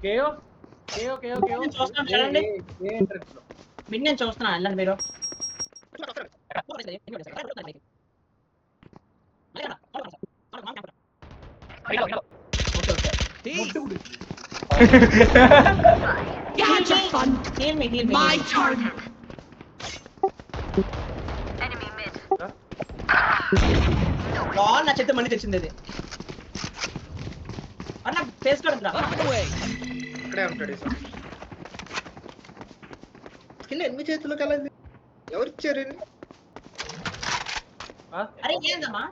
కేయో చూస్తాను చూడండి. మిడ్ నేను చూస్తున్నా వెళ్ళండి మీరు. Heal me. My turn. నా చేతి మళ్ళీ తెచ్చింది ఇది. అన్న ఫేస్ కడుతురా. ఇక్కడే ఉంటాడు సార్. కింద ఎన్ని చేతులు కలది ఎవరు ఇచ్చారు? అరే ఏందమ్మా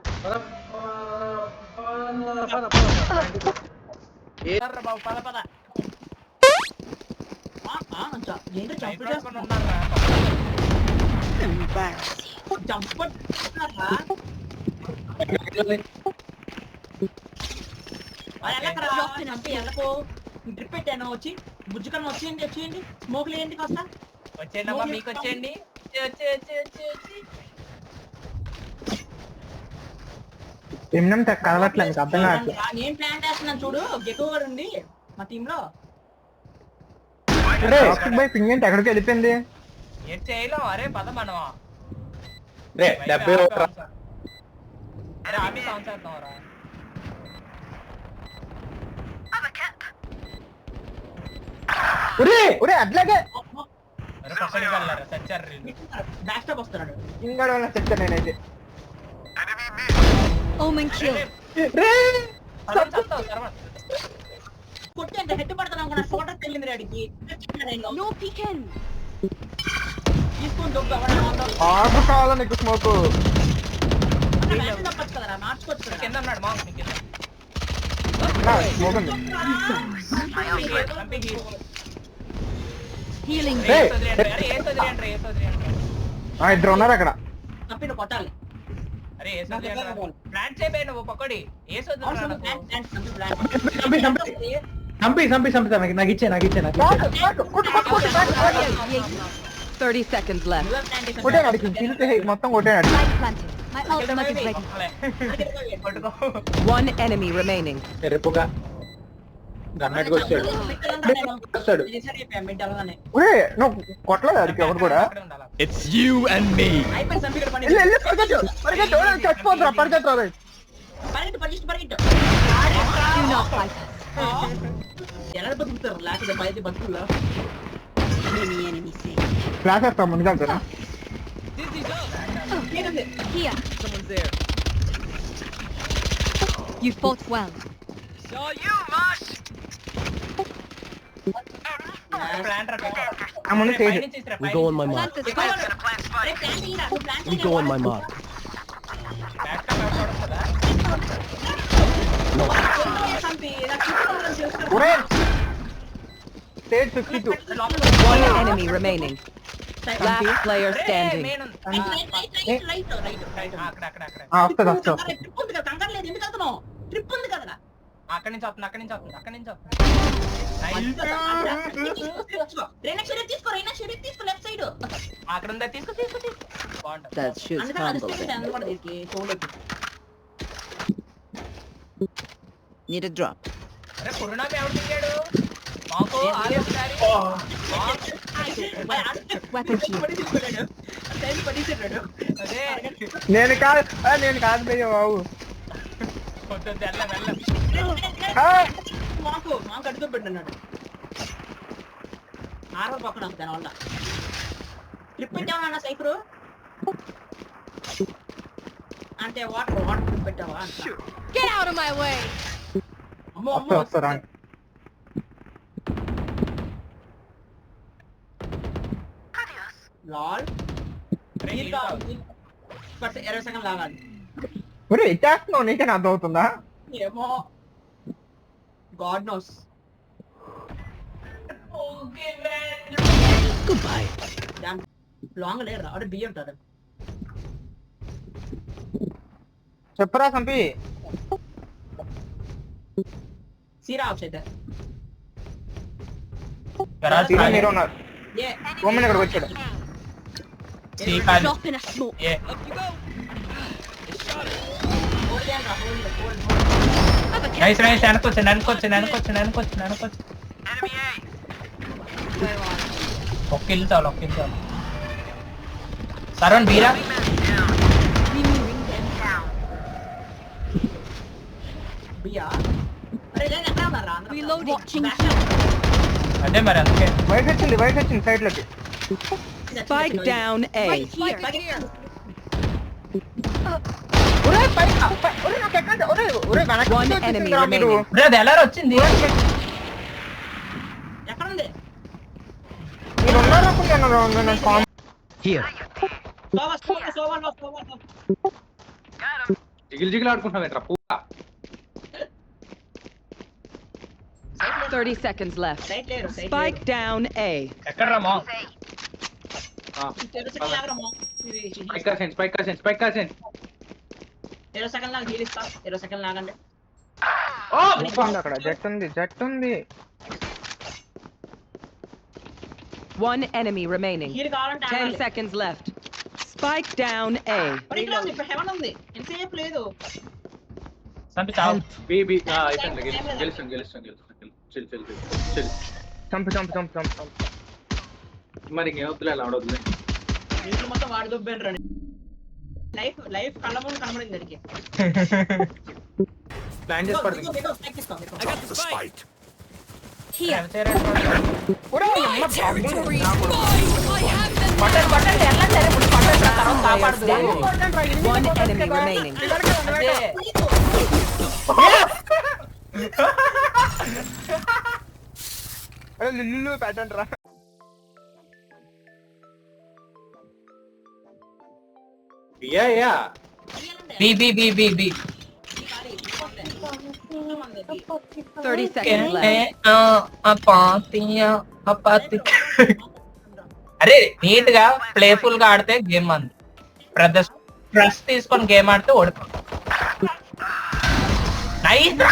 పద ఏంటో చంపు చేస్తున్నారా? డ్రిప్ పెట్టాను వచ్చి బుజ్జు కన్నా వచ్చేయండి స్మోక్ లేండి కాస్త వచ్చేయండి అమ్మా మీకు వచ్చేయండి కదలట్లేదు అర్థం కావట్లేదు. నేను ప్లాన్ చేస్తున్నాను చూడు. గెటో గారు ఉంది మా టీమ్ లో. పింగ్ ఏంటి ఎక్కడికి వెళ్ళిపోయింది? ఏం చేయలేం. అరే పద మనం 70 అరే ఆఫీస్ ఆన్ చేద్దాం రా. అట్లాగే అరే పక్కడికి వెళ్ళారా సచ్చారు బ్యాక్ స్టాప్ వస్తున్నాడు. ఇంకా చెప్తాను నేనైతే. కొట్టండి హెడ్ పడతాను అనుకున్నా. ఫోటో తెలియదు అడిగి తీసుకొని దొబ్బు ఆర్డర్ కావాలా నీకు? స్మోక్ తప్పచ్చు కదరా మార్చుకోవచ్చు కదా. కింద ఉన్నాడు మా కింద స్మోక్ ఉంది. ఇద్దరు ఉన్నారు అక్కడ. తప్పిన కొట్టాలి. అరే ప్లాన్ చేయబోయి నువ్వు పక్కడి చంపి నాకు ఇచ్చే 30 seconds left. మొత్తం కొట్టాడు. My ultimate is ready. One enemy remaining. రేపుగా గన్నట్టుకు వచ్చాడు. నువ్వు కొట్టలేదు అడిగి ఎవరు కూడా. It's you and me. చచ్చిపోతురా పరిగెత్తరా. Do not fight us. ఎలా బతుకుతారు లేకపోతే బయట బతుకులా? క్లాస్ వేస్తాం ముందుగా వెళ్తారా? Here. Someone's there. You fought well. Saw you, Mosh. ముందు చేయదు. We go on my mark. Plant the spike. We go on my mark. Stage 52. One enemy remaining. Last player standing. కంగారు లేదు. ఎందుకు వెళ్తున్నావు? ట్రిప్ ఉంది కదా. అక్కడి నుంచి వస్తుంది తీసుకో లెఫ్ట్ సైడ్ అక్కడ ఉందా తీసుకో బాగుంటుంది. That shoots humble. Need a drop. అరే పురుణామి ఎవరు దిగాడు? మాకు Weapon shield. అదే నేను కాదు భయ్య బాబు. మాకు అడుగు పెట్టన్నాడు. ఆర్వర్ పక్కన దాని వల్ల ట్రిప్ పెట్టావా సైకిల్ అంటే వాటర్ ట్రిప్ పెట్టావా? Get out of my way. అమ్మో వస్తారా? లాల్ 20 సెకండ్ లాగాలి. ఇచ్చేస్తున్నావు నీకే అర్థం అవుతుందా? ఏమో గాడ్ నోస్. Goodbye. లాంగ్ లేరు అక్కడ బియ్యం ఉంటారు. చెప్పరా సంపి. సీరా ఆఫ్ అయితే మీరు ఉన్నారు. ఓమెన్ ఇక్కడికి వచ్చాడు. Drop in a smoke. Nice nice వెనకొచ్చు ఒక కిల్ చాలు సరవణ్ బీరా అదే మరి అందుకే వైట్ వచ్చింది సైడ్ లోకి. Spike down A. One enemy remaining. Bro అది ఎలా వచ్చింది ఎక్కడుంది మీరు ఉన్నారనుకుంటున్నాను. Here. జిగిల్ ఆడుకుంటున్నావు ఏంట్రా పూక 30 seconds left. Spike down A. ఎక్కడ రా మా స్పైక్ కాసెన్స్ 20 సెకండ్ లాగా హీలిస్తా 20 సెకండ్ లాగండి అక్కడ జట్ ఉంది. One enemy remaining. హీల్ కావాలంటే 10 seconds left. Spike down A. మరి ఇక్కడ ఉంది ఇప్పుడు హెవెన్ ఉంది ఎంతసేపు లేదు సంపి చావు గెలుస్తాను చంపు. మరి ఇంకేం వద్దులే అలా ఆడొద్దులే ఇంట్లో మొత్తం వాడి దుబ్బేను రండి లైఫ్ కళ్ళ ముందు కనబడింది దానికి ప్లాన్ చేసి పడుతుంది I got the spike. One enemy remaining. లిల్లు ప్యాటర్న్ రా. యా 30 seconds left. అరే నీట్ గా ప్లేఫుల్ గా ఆడితే గేమ్ అంది ట్రస్ట్ తీసుకొని గేమ్ ఆడితే ఓడిపో నైస్